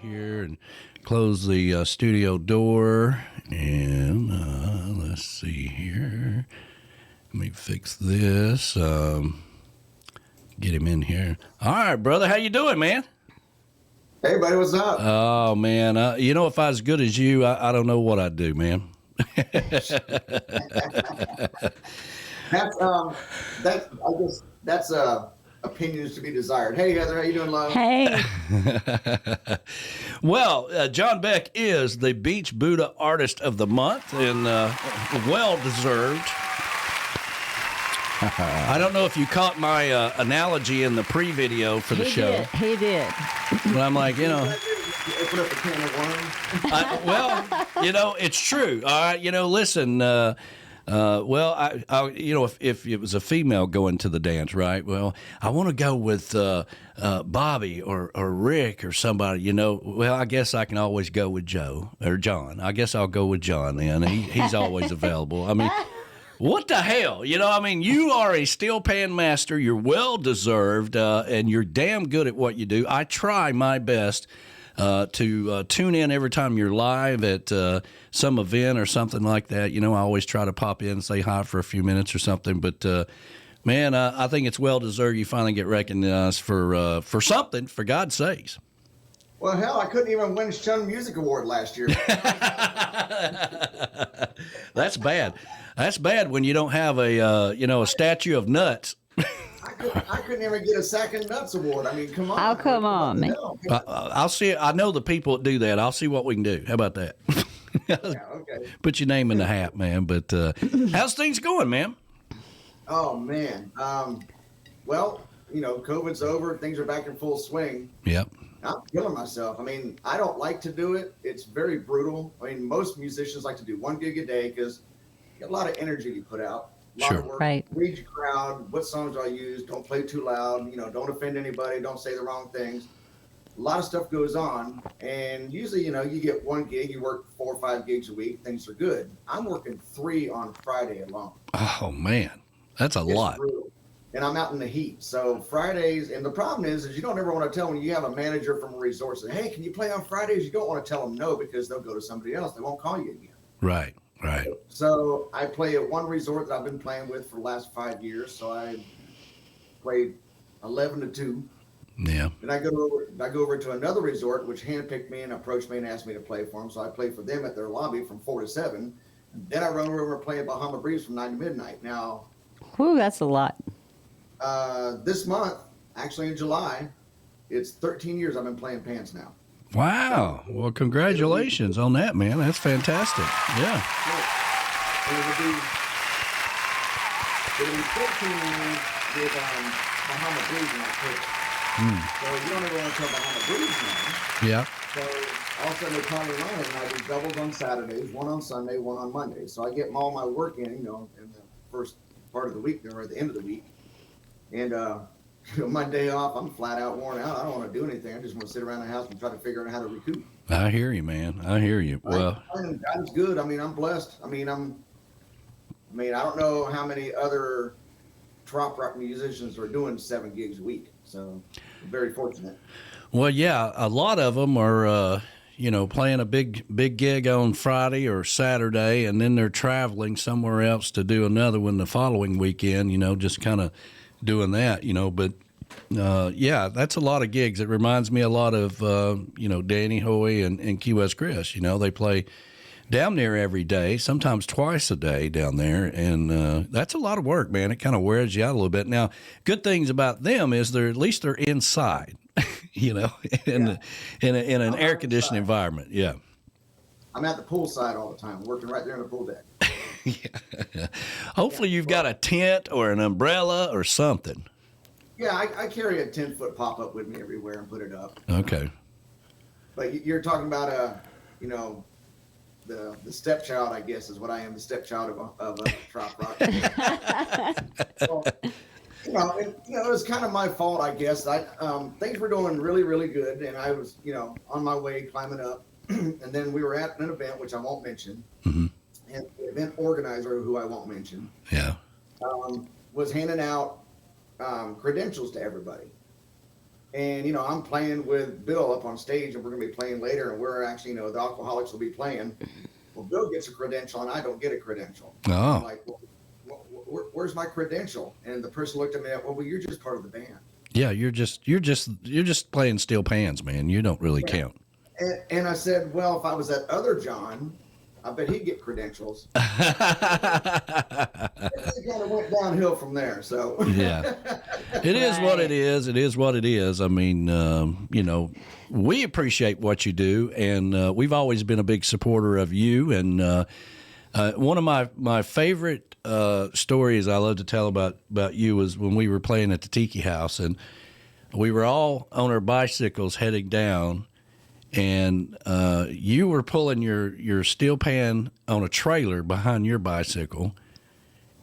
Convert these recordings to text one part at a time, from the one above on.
here and close the studio door. And let's see here. Let me fix this. Get him in here. All right, brother. How you doing, man? Hey, buddy. What's up? Oh, man. If I was as good as you, I don't know what I'd do, man. That's opinions to be desired. Hey, Heather, how you doing, love? Hey. Well, John Beck is the Beach Buddah Artist of the Month, and well-deserved. I don't know if you caught my analogy in the pre-video for the show. He did. But I'm like, Open up a can of worms. It's true. All right, listen. If it was a female going to the dance, right? Well, I want to go with Bobby or Rick or somebody. Well, I guess I can always go with Joe or John. I guess I'll go with John then. He's always available. I mean, what the hell? You are a steel pan master. You're well deserved, and you're damn good at what you do. I try my best to tune in every time you're live at some event or something like that. I always try to pop in and say hi for a few minutes or something. But, man, I think it's well-deserved you finally get recognized for something, for God's sakes. Well, hell, I couldn't even win Shun Music Award last year. That's bad. That's bad when you don't have a statue of nuts. I couldn't even get a Sack and Nuts Award. I mean, come on. Oh, come on, man. I'll see. I know the people that do that. I'll see what we can do. How about that? Yeah, okay. Put your name in the hat, man. But how's things going, man? Oh, man. Well, COVID's over. Things are back in full swing. Yep. I'm killing myself. I mean, I don't like to do it. It's very brutal. I mean, most musicians like to do 1 gig a day because you get a lot of energy to put out. A lot of work. Right. Read your crowd. What songs do I use? Don't play too loud. Don't offend anybody. Don't say the wrong things. A lot of stuff goes on. And usually, you get 1 gig. You work 4 or 5 gigs a week. Things are good. I'm working 3 on Friday alone. Oh, man. That's a lot. Brutal. And I'm out in the heat. So Fridays, and the problem is you don't ever want to tell when you have a manager from a resort say, hey, can you play on Fridays? You don't want to tell them no because they'll go to somebody else. They won't call you again. Right. So I play at one resort that I've been playing with for the last 5 years. So I played 11 to 2. Yeah. And I go over to another resort, which handpicked me and approached me and asked me to play for them. So I play for them at their lobby from 4 to 7. And then I run over and play at Bahama Breeze from 9 to midnight. Now, whew, that's a lot. This month, actually in July, it's 13 years I've been playing pants now. Wow. Well, congratulations on that, man. That's fantastic. Yeah. It'll be 14 years with Bahama Breeze in October. So you don't ever want to tell Bahama Breeze now. Yeah. So all of a sudden they call me around and I do doubles on Saturdays, 1 on Sunday, 1 on Monday. So I get all my work in, in the first part of the week or at the end of the week. And my day off, I'm flat out worn out. I don't want to do anything. I just want to sit around the house and try to figure out how to recoup. I hear you, man. I hear you. Well, God is good. I mean, I'm blessed. I mean, I don't know how many other trop rock musicians are doing 7 gigs a week. So I'm very fortunate. Well, yeah, a lot of them are, playing a big gig on Friday or Saturday, and then they're traveling somewhere else to do another one the following weekend, just kind of doing that, but yeah, that's a lot of gigs. It reminds me a lot of, Danny Hoy and Key West Chris. They play down there every day, sometimes twice a day down there, and that's a lot of work, man. It kind of wears you out a little bit. Now, good things about them is at least they're inside, in an air conditioned environment. Yeah. I'm at the pool side all the time, working right there on the pool deck. Yeah. Hopefully you've got a tent or an umbrella or something. Yeah, I carry a 10-foot pop-up with me everywhere and put it up. Okay. But you're talking about, the stepchild, I guess, is what I am, the stepchild of a trop rock. So, it was kind of my fault, I guess. Things were going really, really good, and I was, on my way climbing up. And then we were at an event, which I won't mention. Mm-hmm. And the event organizer, who I won't mention, was handing out credentials to everybody. And, I'm playing with Bill up on stage, and we're going to be playing later, and we're actually, the Alcoholics will be playing. Well, Bill gets a credential, and I don't get a credential. Oh. I'm like, well, where's my credential? And the person looked at me, well, you're just part of the band. Yeah, you're just playing steel pans, man. You don't really count. And I said, well, if I was that other John, I bet he'd get credentials. It kind of went downhill from there. So yeah, it is what it is. It is what it is. I mean, we appreciate what you do, and we've always been a big supporter of you. And one of my favorite stories I love to tell about you was when we were playing at the Tiki House, and we were all on our bicycles heading down. And you were pulling your steel pan on a trailer behind your bicycle,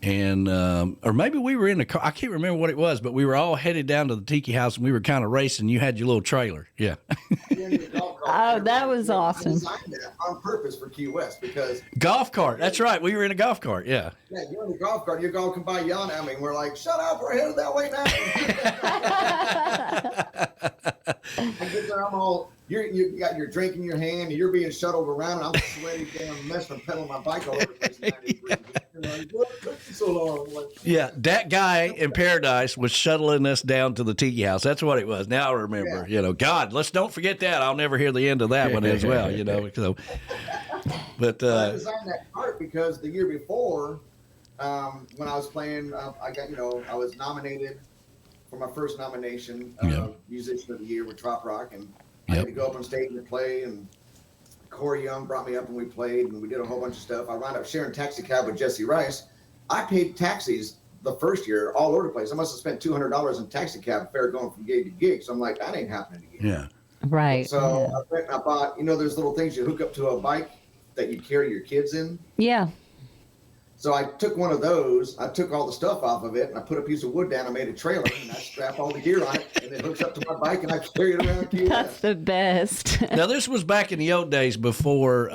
and or maybe we were in a car. I can't remember what it was, but we were all headed down to the Tiki House, and we were kind of racing. You had your little trailer, yeah. Oh, that was awesome. I designed that on purpose for Key West because golf cart. That's right. We were in a golf cart. Yeah. Yeah, you're in the golf cart. Your dog come by yelling at me, and we're like, "Shut up! We're headed that way now." I get there, I'm all. You got your drink in your hand, and you're being shuttled around, and I'm sweaty down the mess from pedaling my bike all over the place. What took you so long? Like, yeah, that guy in Paradise was shuttling us down to the Tiki House. That's what it was. Now I remember. Yeah. God, let's don't forget that. I'll never hear the end of that one as well. So, but I designed that cart because the year before, when I was playing, I was nominated for my first nomination, Musician of the Year with Trop Rock, and I had to go up on stage and play, and Corey Young brought me up and we played, and we did a whole bunch of stuff. I wound up sharing taxi cab with Jesse Rice. I paid taxis the first year all over the place. I must have spent $200 in taxi cab fare going from gig to gig. So I'm like, that ain't happening again. Yeah. Right. So I went and I bought, there's little things you hook up to a bike that you carry your kids in. Yeah. So I took one of those, I took all the stuff off of it, and I put a piece of wood down. I made a trailer, and I strap all the gear on it, and it hooks up to my bike, and I carry it around. That's the best. Now, this was back in the old days before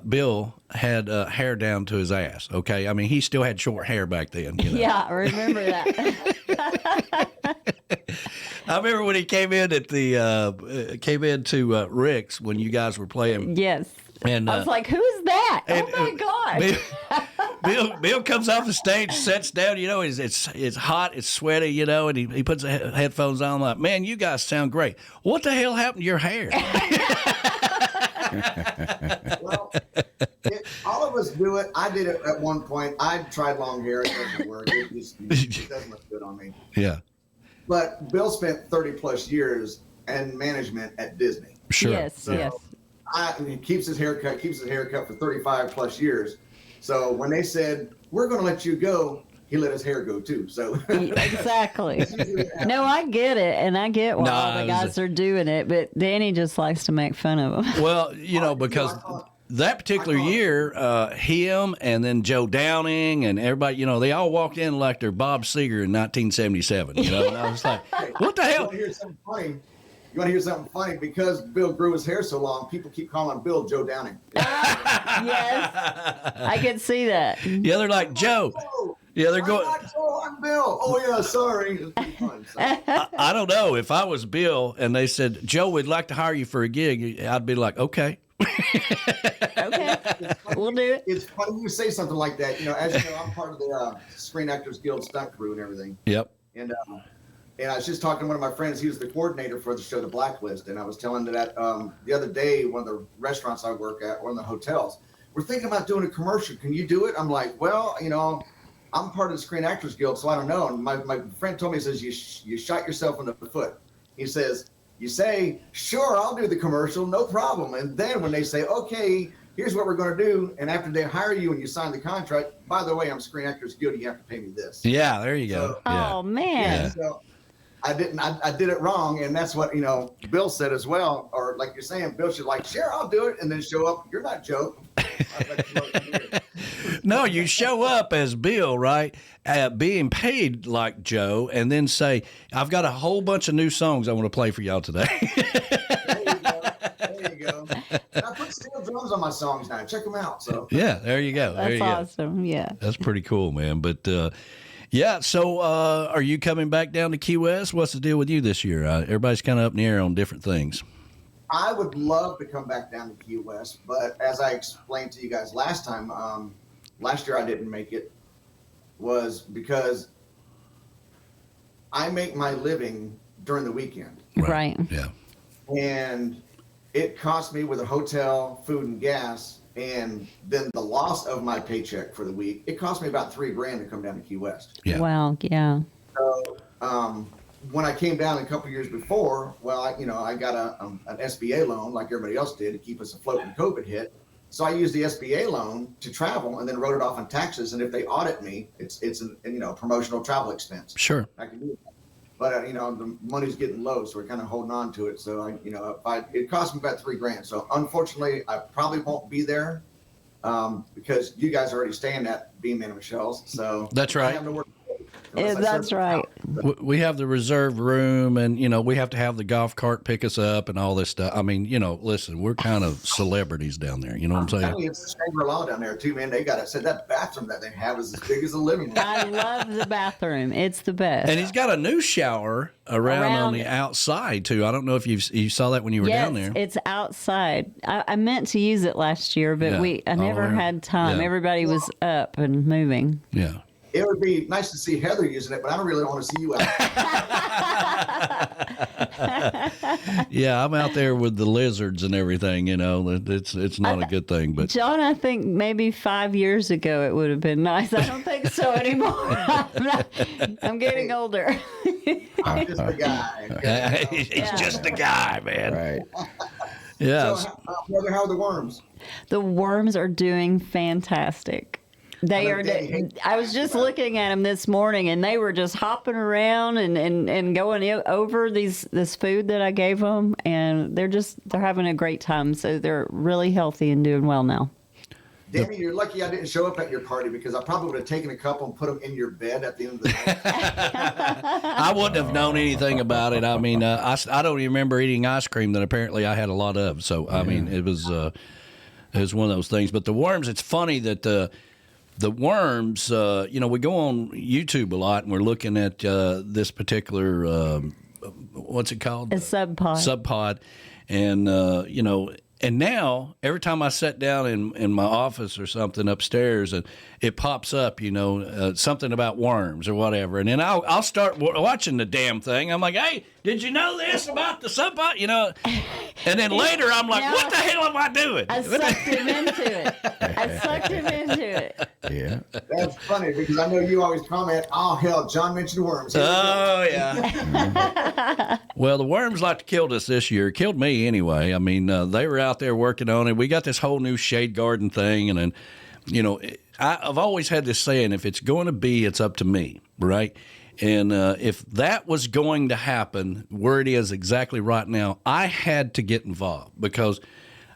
Bill had hair down to his ass, okay? I mean, he still had short hair back then. Yeah, I remember that. I remember when he came in at into Rick's when you guys were playing. Yes. And I was like, "Who is that? Oh my God!" Bill comes off the stage, sits down. It's hot, it's sweaty, and he puts the headphones on. I'm like, man, you guys sound great. What the hell happened to your hair? Well, all of us do it. I did it at one point. I tried long hair. It doesn't work. It doesn't look good on me. Yeah. But Bill spent 30 plus years in management at Disney. Sure. Yes. Yes. He keeps his haircut for 35 plus years. So when they said, we're going to let you go, he let his hair go too. So exactly. No, I get it. And I get why all the guys are doing it. But Danny just likes to make fun of them. Well, because that particular year, him and then Joe Downing and everybody, they all walked in like they're Bob Seger in 1977. And I was like, what the hell? You want to hear something funny? Because Bill grew his hair so long, people keep calling Bill Joe Downing. Yes, I can see that. Yeah, they're like, Joe. Yeah, they're going. I'm Bill. Oh, yeah, sorry. I don't know. If I was Bill and they said, Joe, we'd like to hire you for a gig, I'd be like, okay. Okay, we'll do it. It's funny you say something like that. As you know, I'm part of the Screen Actors Guild stunt crew and everything. Yep. And I was just talking to one of my friends. He was the coordinator for the show, The Blacklist. And I was telling that the other day, one of the restaurants I work at, one of the hotels, we're thinking about doing a commercial. Can you do it? I'm like, well, I'm part of the Screen Actors Guild, so I don't know. And my friend told me, he says, you shot yourself in the foot. He says, you say, sure, I'll do the commercial, no problem. And then when they say, okay, here's what we're going to do, and after they hire you and you sign the contract, by the way, I'm Screen Actors Guild, you have to pay me this. Yeah, there you go. So, oh, man. Yeah, so I did it wrong, and that's what Bill said as well. Or like you're saying, Bill should sure, I'll do it, and then show up. You're not Joe. No, you show up as Bill, right? Being paid like Joe, and then say, I've got a whole bunch of new songs I want to play for y'all today. There you go. And I put steel drums on my songs now. Check them out. So yeah, there you go. That's awesome. Yeah. That's pretty cool, man. But Yeah. So, are you coming back down to Key West? What's the deal with you this year? Everybody's kind of up in the air on different things. I would love to come back down to Key West, but as I explained to you guys last time, last year I didn't make it, was because I make my living during the weekend. Right. Yeah. And it cost me with a hotel, food, and gas, and then the loss of my paycheck for the week. It cost me about $3,000 to come down to Key West. Yeah. Wow. Yeah. So when I came down a couple years before, well, I got an SBA loan like everybody else did to keep us afloat when COVID hit. So I used the SBA loan to travel and then wrote it off on taxes. And if they audit me, it's a promotional travel expense. Sure. I can do that. But the money's getting low, so we're kind of holding on to it. So it cost me about $3,000. So unfortunately, I probably won't be there because you guys are already staying at Beam and Michelle's. So that's right. I have to work. That's right. We have the reserve room, and we have to have the golf cart pick us up and all this stuff. I mean, listen, we're kind of celebrities down there. You know what I'm saying? It's Shangri-La down there too, man. They said that bathroom that they have is as big as a living room. I love the bathroom. It's the best. And he's got a new shower around on the outside too. I don't know if you saw that when you were down there. It's outside. I meant to use it last year, but I never had time. Yeah. Everybody was up and moving. Yeah. It would be nice to see Heather using it, but I don't really want to see you out. Yeah, I'm out there with the lizards and everything. It's not a good thing. But John, I think maybe 5 years ago it would have been nice. I don't think so anymore. I'm getting older. I'm just a guy. He's just a guy, man. Right. Yeah. So, brother, how are the worms? The worms are doing fantastic. They are. I was just looking at them this morning, and they were just hopping around and going over this food that I gave them, and they're having a great time. So they're really healthy and doing well now. Danny, you're lucky I didn't show up at your party because I probably would have taken a couple and put them in your bed at the end of the night. I wouldn't have known anything about it. I mean, I don't even remember eating ice cream that apparently I had a lot of. So I mean, it was one of those things. But the worms, it's funny that the worms, we go on YouTube a lot and we're looking at this particular, what's it called? A sub pod. And, and now every time I sit down in my office or something upstairs and it pops up, something about worms or whatever. And then I'll start watching the damn thing. I'm like, hey, did you know this about the sub pod? And then later I'm like, what the hell am I doing? I sucked him into it. Yeah. That's funny because I know you always comment, oh, hell, John mentioned worms. Oh, yeah. Well, the worms like to kill us this year. Killed me anyway. I mean, they were out there working on it. We got this whole new shade garden thing. And then, I've always had this saying, if it's going to be, it's up to me, right? And if that was going to happen where it is exactly right now, I had to get involved because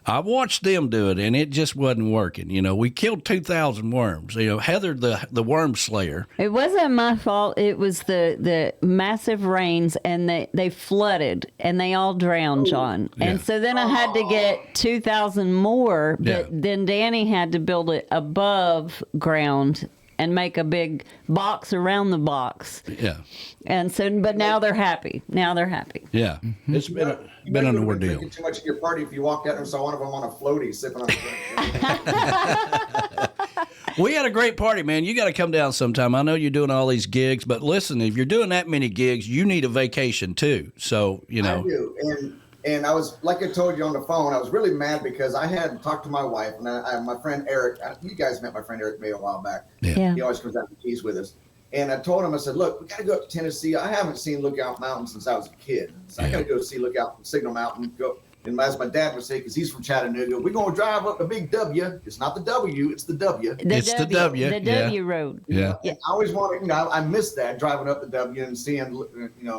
I watched them do it, and it just wasn't working. We killed 2,000 worms. Heather, the worm slayer. It wasn't my fault. It was the massive rains, and they flooded, and they all drowned, John. Yeah. And so then I had to get 2,000 more, but then Danny had to build it above ground and make a big box around the box. Yeah. And so, but now they're happy. Yeah. It's been an ordeal. Drinking too much at your party if you walked out and saw one of them on a floaty sipping on a drink. We had a great party, man. You got to come down sometime. I know you're doing all these gigs, but listen, if you're doing that many gigs, you need a vacation too. So, I do. And I was, like I told you on the phone, I was really mad because I had talked to my wife and my friend Eric. You guys met my friend Eric May a while back. Yeah. He always comes out to Keys with us. And I told him, I said, look, we got to go up to Tennessee. I haven't seen Lookout Mountain since I was a kid. So I got to go see Lookout Signal Mountain. Go. And as my dad would say, because he's from Chattanooga, we're going to drive up the big W. It's not the W, it's the W. It's the W. The W road. Yeah. I always wanted, I missed that, driving up the W and seeing,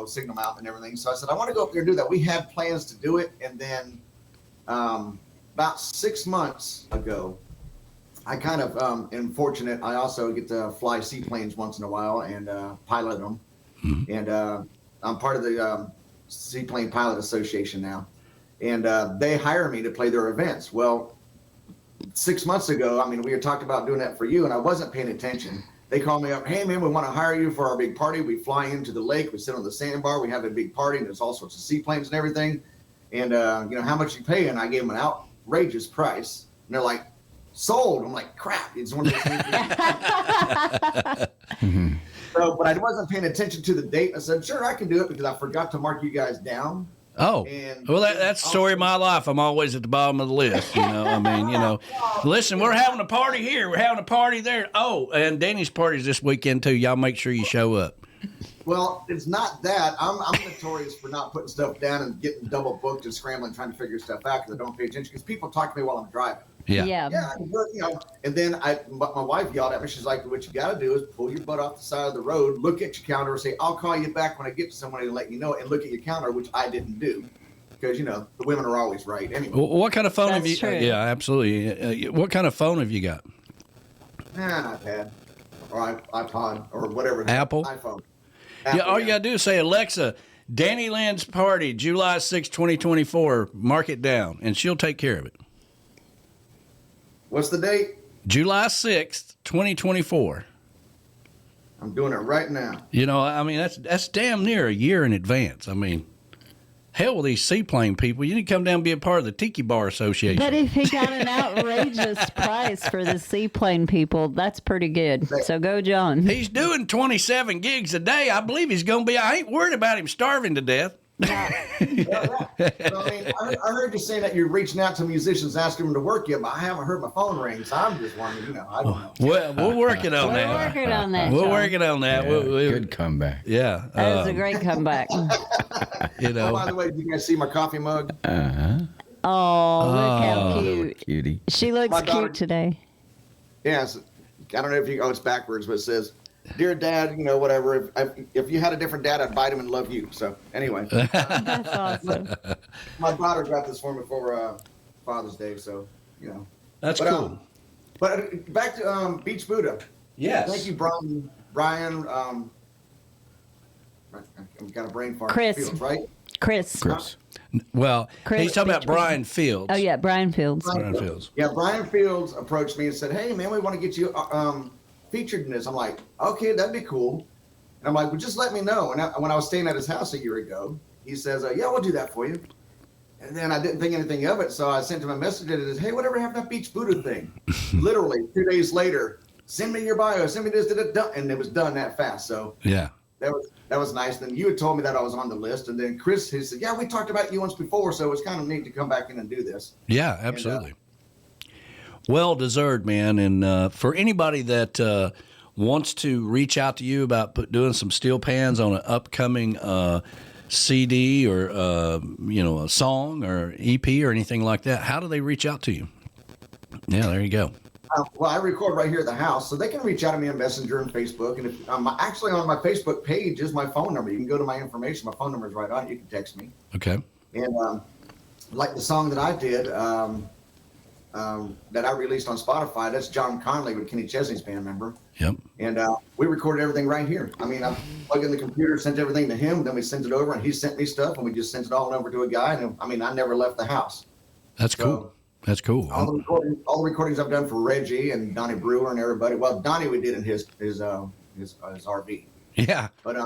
Signal Mountain and everything. So I said, I want to go up there and do that. We had plans to do it. And then about 6 months ago, I kind of am fortunate. I also get to fly seaplanes once in a while and pilot them. Mm-hmm. And I'm part of the Seaplane Pilot Association now. And they hire me to play their events. Well, 6 months ago, we had talked about doing that for you, and I wasn't paying attention. they call me up. Hey man, we want to hire you for our big party. We fly into the lake. We sit on the sandbar. We have a big party, and there's all sorts of seaplanes and everything. And how much you pay? And I gave them an outrageous price. And they're like, sold. I'm like, crap. It's one of those things. So, but I wasn't paying attention to the date. I said, sure, I can do it because I forgot to mark you guys down. Oh, well, that's the story of my life. I'm always at the bottom of the list, I mean, listen, we're having a party here. We're having a party there. Oh, and Danny's party's this weekend, too. Y'all make sure you show up. Well, it's not that. I'm notorious for not putting stuff down and getting double booked and scrambling, trying to figure stuff out because I don't pay attention because people talk to me while I'm driving. Yeah. And then my wife yelled at me. She's like, what you got to do is pull your butt off the side of the road, look at your calendar, and say, I'll call you back when I get to somebody to let you know, and look at your calendar, which I didn't do because, the women are always right. Anyway. What kind of phone have you? True. Yeah, absolutely. What kind of phone have you got? An iPad or iPod or whatever. Apple? iPhone. Yeah, all you got to do is say, Alexa, Danny Lynn's party, July 6, 2024, mark it down, and she'll take care of it. What's the date? July 6th, 2024. I'm doing it right now. I mean, that's damn near a year in advance. I mean, hell with these seaplane people. You need to come down and be a part of the Tiki Bar Association. But if he got an outrageous price for the seaplane people, that's pretty good. So go, John. He's doing 27 gigs a day. I believe he's going to be. I ain't worried about him starving to death. I heard you saying that you're reaching out to musicians asking them to work you, but I haven't heard my phone ring, so I'm just wondering, I don't know. Well, we're working on that. We're working on that. We're John. working on that. Yeah, good comeback. Yeah. That was a great comeback. Oh, by the way, did you guys see my coffee mug? Oh, look how cute. Cutie. She looks My daughter- cute today. Yes. I don't know if it's backwards, but it says, Dear Dad, whatever. If you had a different dad, I'd bite him and love you. So anyway, That's awesome. my daughter got this for me for Father's Day. So That's but, cool. But back to Beach Buddah. Yes. Thank you, Brian. I've got a brain fart. Chris. Fields, right? Chris. Well, Chris he's talking about Beach- Brian Fields. Oh, yeah, Brian Fields. Brian Fields. Yeah, Brian Fields approached me and said, "Hey, man, we want to get you featured in this." I'm like, "Okay, that'd be cool." And I'm like, "Well, just let me know." And when I was staying at his house a year ago, he says, "Yeah, we'll do that for you." And then I didn't think anything of it, so I sent him a message that says, "Hey, whatever happened to that Beach Buddah thing?" Literally 2 days later, send me your bio, send me this, and it was done that fast. So Yeah. that was nice. Then you had told me that I was on the list, and then Chris he said, "Yeah, we talked about you once before, so it's kind of neat to come back in and do this." Yeah, absolutely. Well deserved, man. And for anybody that wants to reach out to you about doing some steel pans on an upcoming CD or a song or EP or anything like that, how do they reach out to you? Yeah, there you go. Well, I record right here at the house, so they can reach out to me on Messenger and Facebook. And if actually on my Facebook page is my phone number. You can go to my information. My phone number is right on it. You can text me. Okay. And like the song that I did, that I released on Spotify, that's John Conley with Kenny Chesney's band member. Yep. And we recorded everything right here. I mean, I plugged in the computer, sent everything to him, then we sent it over, and he sent me stuff, and we just sent it all over to a guy. And I mean, I never left the house. That's cool. That's cool. All the recordings I've done for Reggie and Donnie Brewer and everybody. Well, Donnie we did in his RV. Yeah. But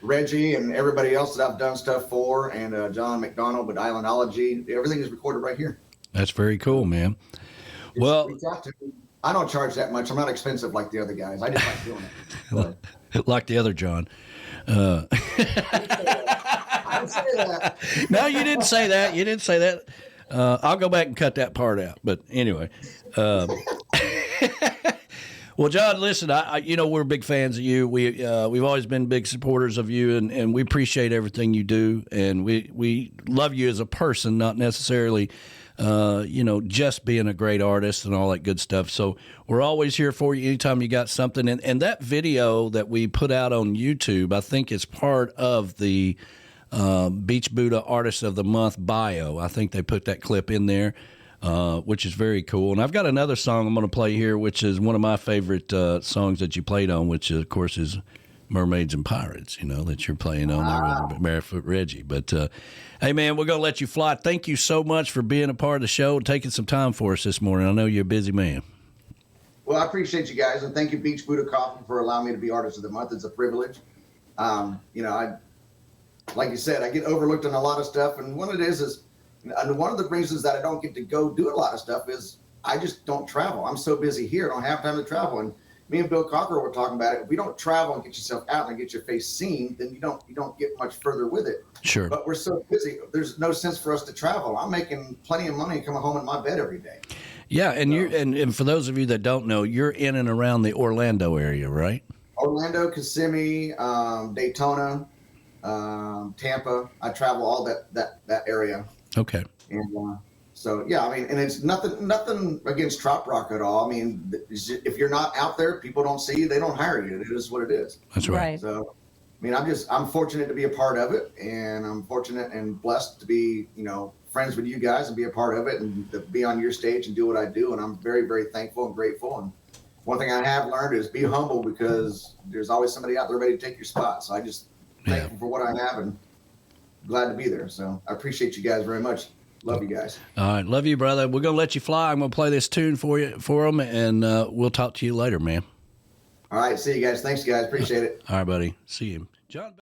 Reggie and everybody else that I've done stuff for, and John McDonald with Islandology, everything is recorded right here. That's very cool, man. Well, I don't charge that much. I'm not expensive like the other guys. I just like doing it. But, like the other John. I didn't say that. No, you didn't say that. You didn't say that. I'll go back and cut that part out. But anyway. Well, John, listen, we're big fans of you. We've always been big supporters of you, and we appreciate everything you do. And we love you as a person, not necessarily, just being a great artist and all that good stuff. So we're always here for you anytime you got something. And that video that we put out on YouTube, I think is part of the Beach Buddah Artist of the Month bio. I think they put that clip in there, which is very cool. And I've got another song I'm going to play here, which is one of my favorite songs that you played on, which of course is Mermaids and Pirates, that you're playing on there with Barefoot Reggie. But hey, man, we're going to let you fly. Thank you so much for being a part of the show and taking some time for us this morning. I know you're a busy man. Well, I appreciate you guys, and thank you, Beach Buddah Coffee, for allowing me to be Artist of the Month. It's a privilege. Like you said, I get overlooked on a lot of stuff, and one of the reasons that I don't get to go do a lot of stuff is I just don't travel. I'm so busy here, I don't have time to travel. And me and Bill Cocker were talking about it. If we don't travel and get yourself out and get your face seen, then you don't get much further with it. Sure. But we're so busy. There's no sense for us to travel. I'm making plenty of money coming home in my bed every day. Yeah, and and for those of you that don't know, you're in and around the Orlando area, right? Orlando, Kissimmee, Daytona, Tampa. I travel all that area. Okay. And so yeah, I mean, and it's nothing against trop rock at all. I mean, if you're not out there, people don't see you, they don't hire you. It is what it is. That's right. So, I mean, I'm fortunate to be a part of it, and I'm fortunate and blessed to be, friends with you guys and be a part of it, and to be on your stage and do what I do. And I'm very, very thankful and grateful. And one thing I have learned is be humble, because there's always somebody out there ready to take your spot. So I just thankful for what I have and glad to be there. So I appreciate you guys very much. Love you guys. All right. Love you, brother. We're going to let you fly. I'm going to play this tune for them, and we'll talk to you later, man. All right. See you guys. Thanks, guys. Appreciate it. All right, buddy. See you. John.